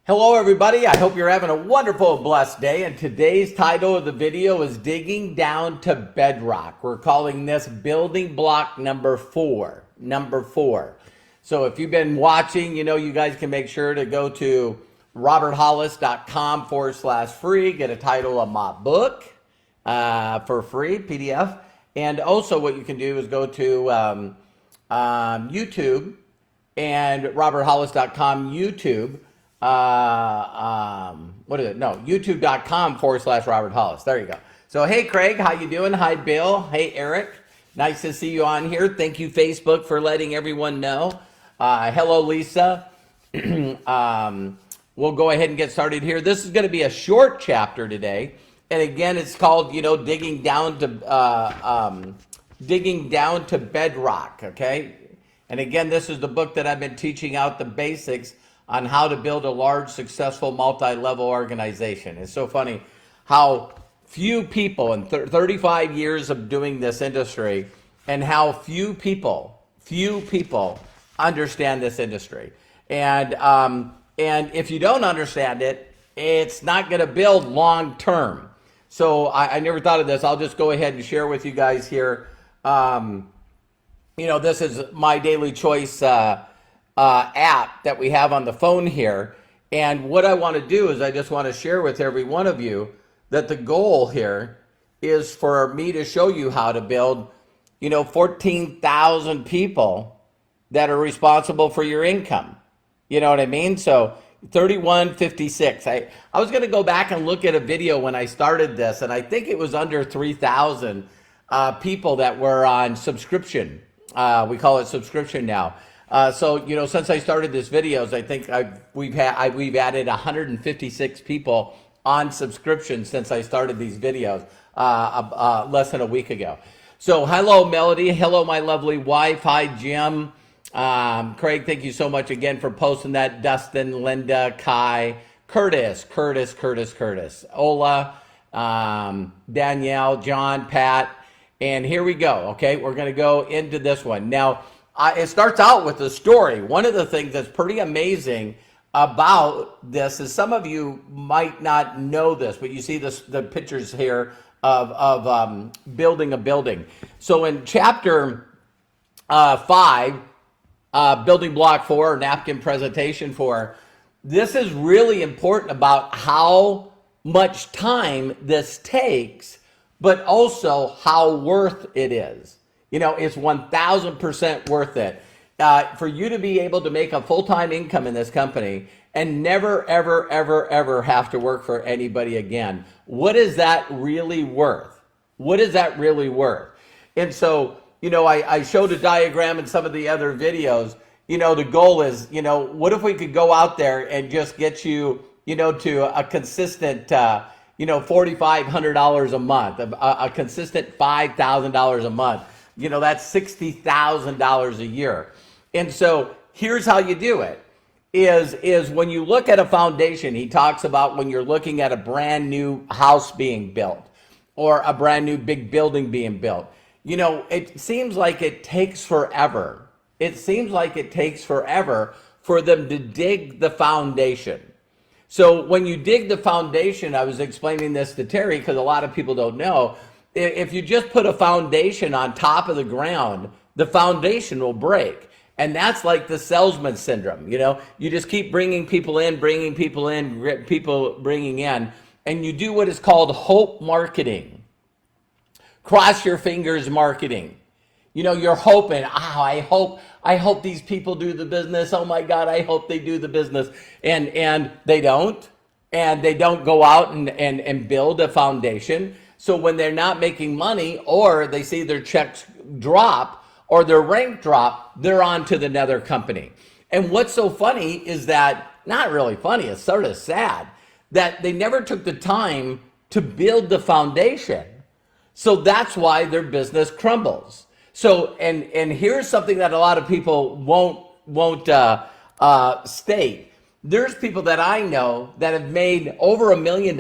Hello everybody, I hope you're having a wonderful, blessed day, and today's title of the video is Digging Down to Bedrock. We're calling this building block number four. So if you've been watching, you guys can make sure to go to roberthollis.com/free, get a title of my book for free, PDF. And also what you can do is go to YouTube and roberthollis.com YouTube. YouTube.com/Robert Hollis. There you go. So, hey, Craig, how you doing? Hi, Bill. Hey, Eric. Nice to see you on here. Thank you, Facebook, for letting everyone know. Hello, Lisa. We'll go ahead and get started here. This is going to be a short chapter today. And again, it's called, digging down to bedrock, okay? And again, this is the book that I've been teaching out the basics on how to build a large, successful, multi-level organization. It's so funny how few people in 35 years of doing this industry and how few people understand this industry. And if you don't understand it, it's not going to build long term. So I never thought of this. I'll just go ahead and share with you guys here. This is my daily choice app that we have on the phone here. And what I want to do is I just want to share with every one of you that the goal here is for me to show you how to build, 14,000 people that are responsible for your income. You know what I mean? So 3156. I was going to go back and look at a video when I started this, and I think it was under 3,000 people that were on subscription. We call it subscription now. So since I started this videos, I think we've added 156 people on subscription since I started these videos less than a week ago. So hello, Melody. Hello, my lovely wife. Hi, Jim. Craig, thank you so much again for posting that. Dustin, Linda, Kai, Curtis, Ola, Danielle, John, Pat, and here we go. Okay, we're going to go into this one now. It starts out with a story. One of the things that's pretty amazing about this is some of you might not know this, but you see the pictures here of building a building. So in chapter 5, building block 4, napkin presentation 4, this is really important about how much time this takes, but also how worth it is. It's 1,000% worth it for you to be able to make a full-time income in this company and never, ever, ever, ever have to work for anybody again. What is that really worth? And so, I showed a diagram in some of the other videos. The goal is, what if we could go out there and just get you, to a consistent, $4,500 a month, a consistent $5,000 a month. That's $60,000 a year. And so here's how you do it is when you look at a foundation, he talks about when you're looking at a brand new house being built or a brand new big building being built. It seems like it takes forever. For them to dig the foundation. So when you dig the foundation, I was explaining this to Terry because a lot of people don't know, if you just put a foundation on top of the ground, the foundation will break. And that's like the salesman syndrome. You just keep bringing people in, people bringing in, and you do what is called hope marketing. Cross your fingers marketing. You're hoping, I hope these people do the business. Oh my God, I hope they do the business. And they don't. And they don't go out and build a foundation. So when they're not making money or they see their checks drop or their rank drop, they're on to another company. And what's so funny is that, not really funny, it's sort of sad, that they never took the time to build the foundation. So that's why their business crumbles. So, and here's something that a lot of people won't state. There's people that I know that have made over $1 million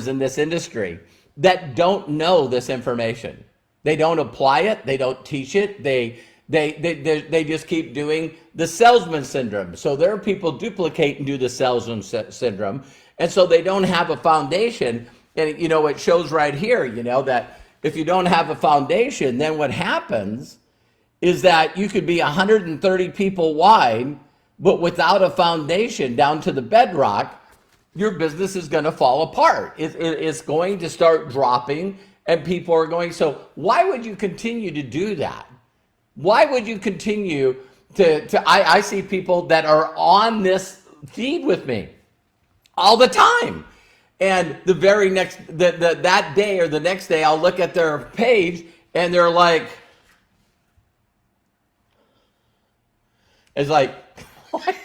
in this industry that don't know this information. They don't apply it. They don't teach it. They They just keep doing the salesman syndrome. So their people duplicate and do the salesman syndrome. And so they don't have a foundation. And, it shows right here, that if you don't have a foundation, then what happens is that you could be 130 people wide, but without a foundation down to the bedrock, your business is going to fall apart. It's going to start dropping, and people are going, so why would you continue to do that? Why would you continue I see people that are on this feed with me all the time. And the very next, that day or the next day, I'll look at their page and they're like, it's like, what?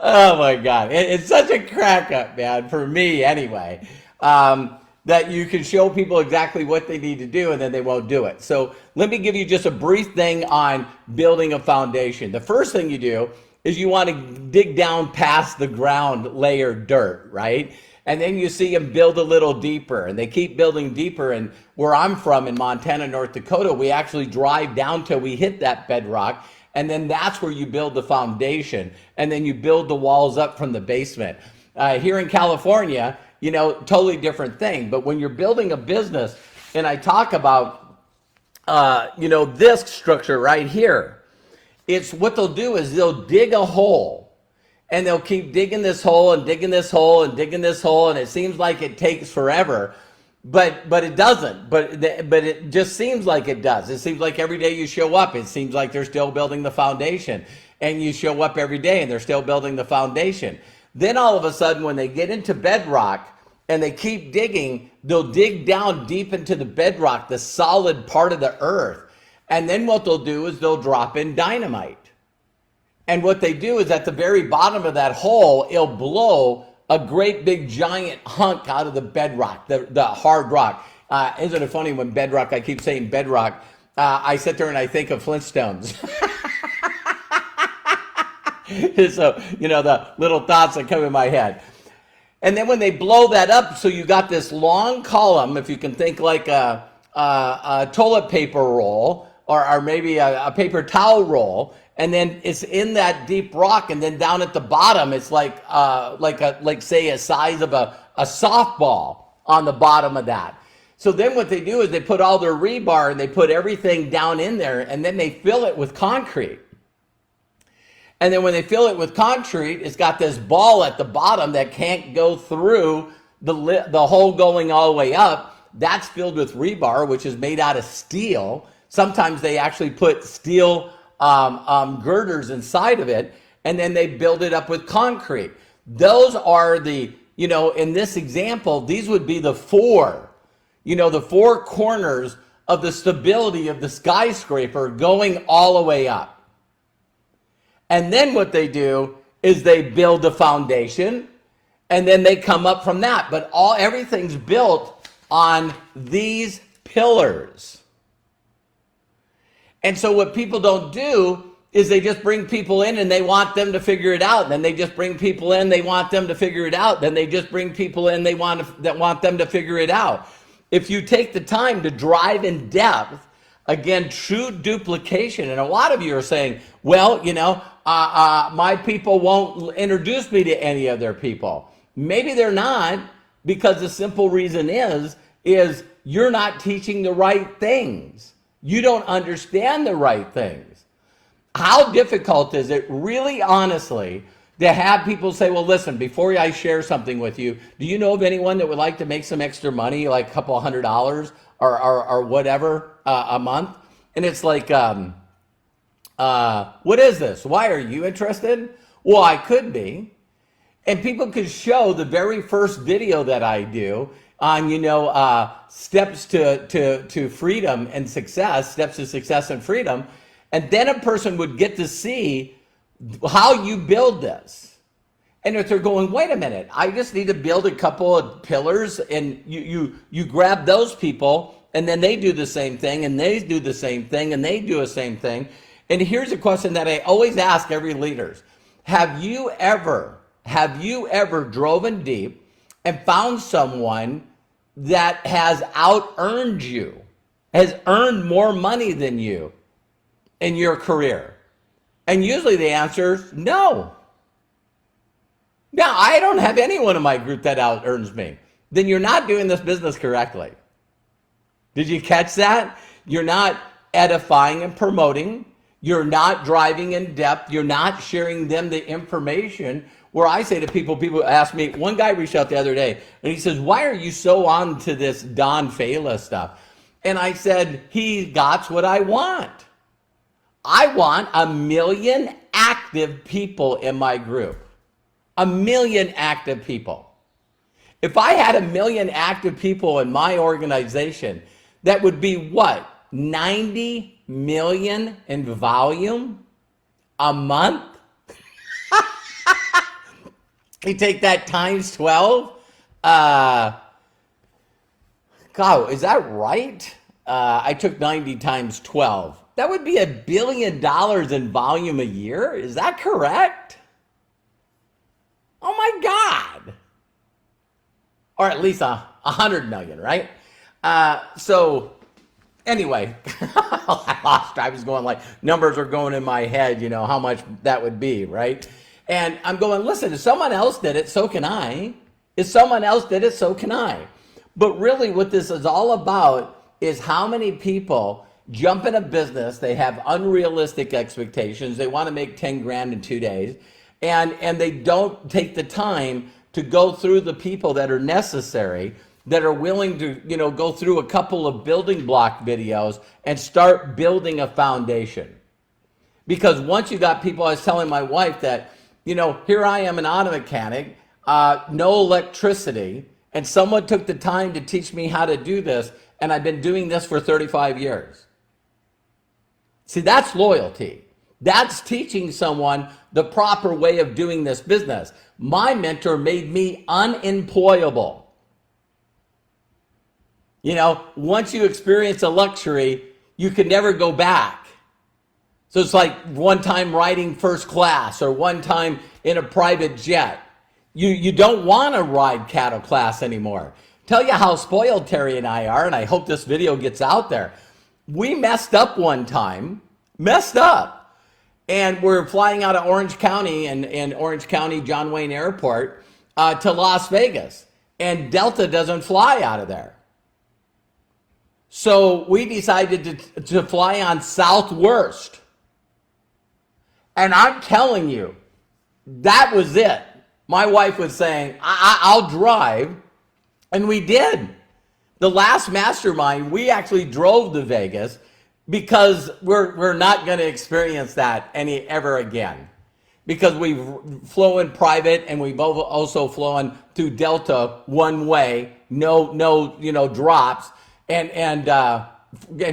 Oh my God. It's such a crack up, man, for me anyway, that you can show people exactly what they need to do and then they won't do it. So let me give you just a brief thing on building a foundation. The first thing you do is you want to dig down past the ground layer dirt, right? And then you see them build a little deeper and they keep building deeper. And where I'm from in Montana, North Dakota, we actually drive down till we hit that bedrock. And then that's where you build the foundation. And then you build the walls up from the basement. Here in California, totally different thing. But when you're building a business, and I talk about, this structure right here, it's what they'll do is they'll dig a hole and they'll keep digging this hole and digging this hole and digging this hole. And it seems like it takes forever, but it doesn't. But it just seems like it does. It seems like every day you show up, it seems like they're still building the foundation, and you show up every day and they're still building the foundation. Then all of a sudden, when they get into bedrock and they keep digging, they'll dig down deep into the bedrock, the solid part of the earth. And then what they'll do is they'll drop in dynamite. And what they do is at the very bottom of that hole, it'll blow a great big giant hunk out of the bedrock, the hard rock. Isn't it funny when bedrock, I keep saying bedrock, I sit there and I think of Flintstones. So, the little thoughts that come in my head. And then when they blow that up, so you got this long column, if you can think like a toilet paper roll, or maybe a paper towel roll, and then it's in that deep rock, and then down at the bottom, it's like say a size of a softball on the bottom of that. So then what they do is they put all their rebar and they put everything down in there, and then they fill it with concrete. And then when they fill it with concrete, it's got this ball at the bottom that can't go through the hole going all the way up. That's filled with rebar, which is made out of steel. Sometimes they actually put steel girders inside of it, and then they build it up with concrete. Those are the, in this example, these would be the four corners of the stability of the skyscraper going all the way up. And then what they do is they build a foundation, and then they come up from that. But everything's built on these pillars. And so what people don't do is they just bring people in and they want them to figure it out. And then they just bring people in, they want them to figure it out. Then they just bring people in, they want them to figure it out. If you take the time to drive in depth, again, true duplication. And a lot of you are saying, well, my people won't introduce me to any of their people. Maybe they're not, because the simple reason is you're not teaching the right things. You don't understand the right things. How difficult is it, really honestly, to have people say, well, listen, before I share something with you, do you know of anyone that would like to make some extra money, like a couple $100 or whatever a month? And it's like, what is this? Why are you interested? Well, I could be. And people could show the very first video that I do on, steps to freedom and success, steps to success and freedom. And then a person would get to see how you build this. And if they're going, wait a minute, I just need to build a couple of pillars, and you grab those people, and then they do the same thing, and they do the same thing, and they do the same thing. And here's a question that I always ask every leader. Have you ever driven deep and found someone that has out-earned you, has earned more money than you in your career? And usually the answer is no. Now, I don't have anyone in my group that out-earns me. Then you're not doing this business correctly. Did you catch that? You're not edifying and promoting. You're driving in depth. You're not sharing them the information. Where I say to people ask me, one guy reached out the other day and he says, why are you so on to this Don Fala stuff? And I said, he got what I want. I want 1 million active people in my group. 1 million active people. If I had 1 million active people in my organization, that would be what? 90 million in volume a month? You take that times 12. God, is that right? I took 90 times 12. That would be $1 billion in volume a year. Is that correct? Oh my God. Or at least 100 million, right? So anyway, I lost. I was going like, numbers are going in my head, you know, how much that would be, right? And I'm going, listen, if someone else did it, so can I. If someone else did it, so can I. But really what this is all about is how many people jump in a business. They have unrealistic expectations. They want to make 10 grand in 2 days. And they don't take the time to go through the people that are necessary, that are willing to, you know, go through a couple of building block videos and start building a foundation. Because once you got people, I was telling my wife that, you know, here I am, an auto mechanic, no electricity, and someone took the time to teach me how to do this, and I've been doing this for 35 years. See, that's loyalty. That's teaching someone the proper way of doing this business. My mentor made me unemployable. You know, once you experience a luxury, you can never go back. So it's like one time riding first class or one time in a private jet. You don't want to ride cattle class anymore. Tell you how spoiled Terry and I are, and I hope this video gets out there. We messed up one time, and we're flying out of Orange County and Orange County John Wayne Airport to Las Vegas, and Delta doesn't fly out of there. So we decided to fly on Southwest. And I'm telling you, that was it. My wife was saying, I'll drive. And we did. The last mastermind, we actually drove to Vegas because we're not going to experience that ever again. Because we've flown private and we've also flown through Delta one way, no drops, and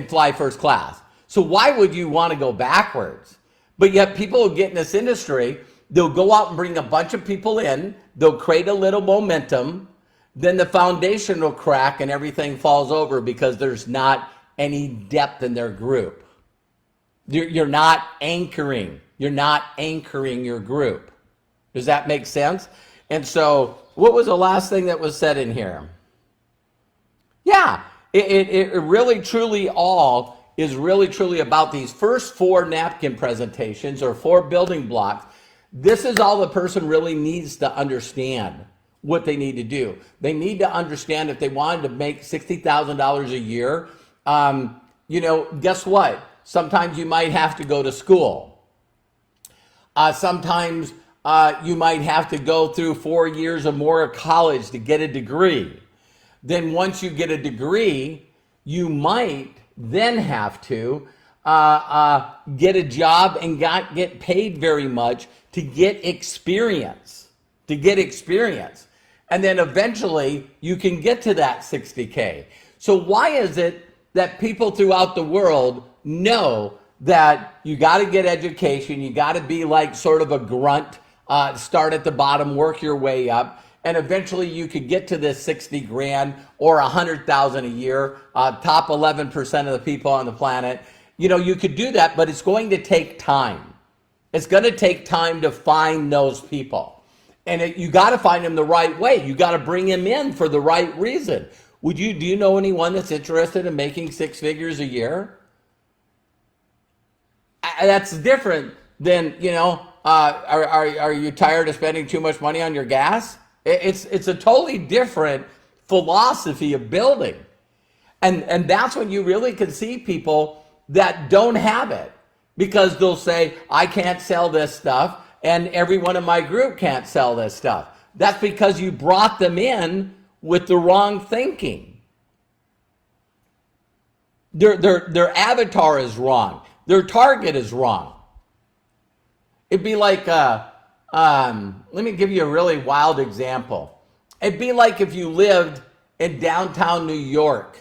fly first class. So why would you want to go backwards? But yet people who get in this industry, they'll go out and bring a bunch of people in, they'll create a little momentum, then the foundation will crack and everything falls over because there's not any depth in their group. You're not anchoring. You're not anchoring your group. Does that make sense? And so what was the last thing that was said in here? Yeah, it really truly all is really truly about these first 4 napkin presentations or 4 building blocks. This is all the person really needs to understand what they need to do. They need to understand if they wanted to make $60,000 a year, guess what? Sometimes you might have to go to school. Sometimes you might have to go through 4 years or more of college to get a degree. Then once you get a degree, you might then have to get a job and get paid very much to get experience. And then eventually you can get to that 60K. So why is it that people throughout the world know that you got to get education, you got to be like sort of a grunt, start at the bottom, work your way up, and eventually you could get to this 60 grand or 100,000 a year, top 11% of the people on the planet. You know, you could do that, but it's going to take time. It's going to take time to find those people. And you got to find them the right way. You got to bring them in for the right reason. Do you know anyone that's interested in making six figures a year? That's different than, are you tired of spending too much money on your gas? It's a totally different philosophy of building. And that's when you really can see people that don't have it, because they'll say, I can't sell this stuff, and everyone in my group can't sell this stuff. That's because you brought them in with the wrong thinking. Their avatar is wrong. Their target is wrong. It'd be like, let me give you a really wild example. It'd be like if you lived in downtown New York,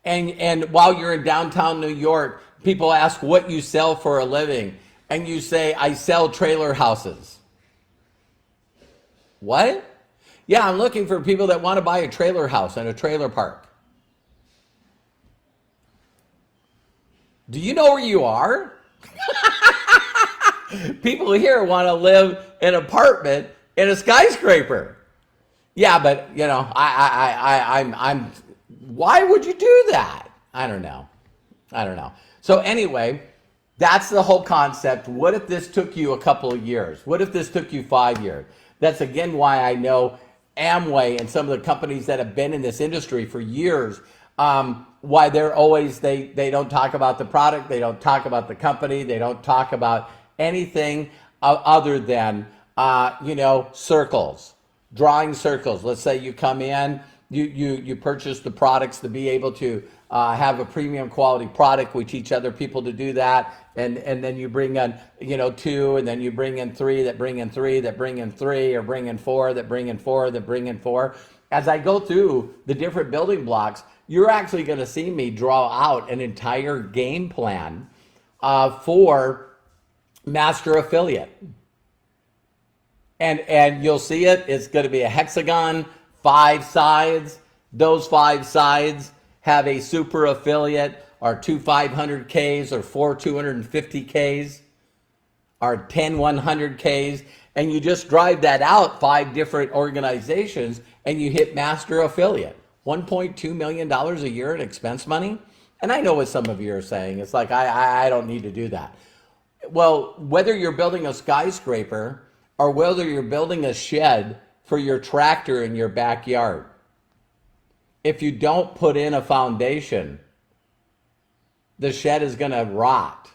and while you're in downtown New York, people ask what you sell for a living, and you say, I sell trailer houses. What? Yeah, I'm looking for people that want to buy a trailer house and a trailer park. Do you know where you are? People here want to live in an apartment in a skyscraper. Yeah, but I'm. Why would you do that? I don't know. So anyway, that's the whole concept. What if this took you a couple of years? What if this took you 5 years? That's again why I know Amway and some of the companies that have been in this industry for years, why they're always, they don't talk about the product, they don't talk about the company, they don't talk about anything other than, circles, drawing circles. Let's say you come in, you purchase the products to be able to have a premium quality product. We teach other people to do that. And then you bring in, two, and then you bring in three, that bring in three, that bring in three, or bring in four, that bring in four, that bring in four. As I go through the different building blocks, you're actually going to see me draw out an entire game plan for master affiliate. And you'll see it. It's going to be a hexagon, 5 sides. Those 5 sides have a super affiliate, or 2 500Ks, or 4 250Ks, or 10 100Ks, and you just drive that out 5 different organizations, and you hit master affiliate. $1.2 million a year in expense money. And I know what some of you are saying. It's like, I don't need to do that. Well, whether you're building a skyscraper or whether you're building a shed for your tractor in your backyard, if you don't put in a foundation, the shed is going to rot.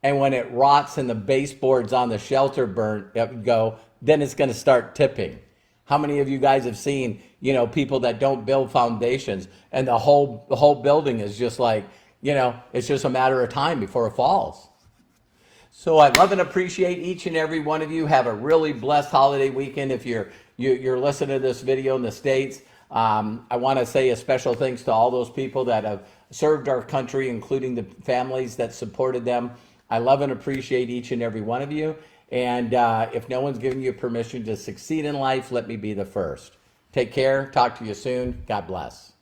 And when it rots and the baseboards on the shelter then it's going to start tipping. How many of you guys have seen, people that don't build foundations, and the whole building is just like, it's just a matter of time before it falls. So I love and appreciate each and every one of you. Have a really blessed holiday weekend. If you're listening to this video in the States, I want to say a special thanks to all those people that have served our country, including the families that supported them. I love and appreciate each and every one of you. And if no one's giving you permission to succeed in life, let me be the first. Take care. Talk to you soon. God bless.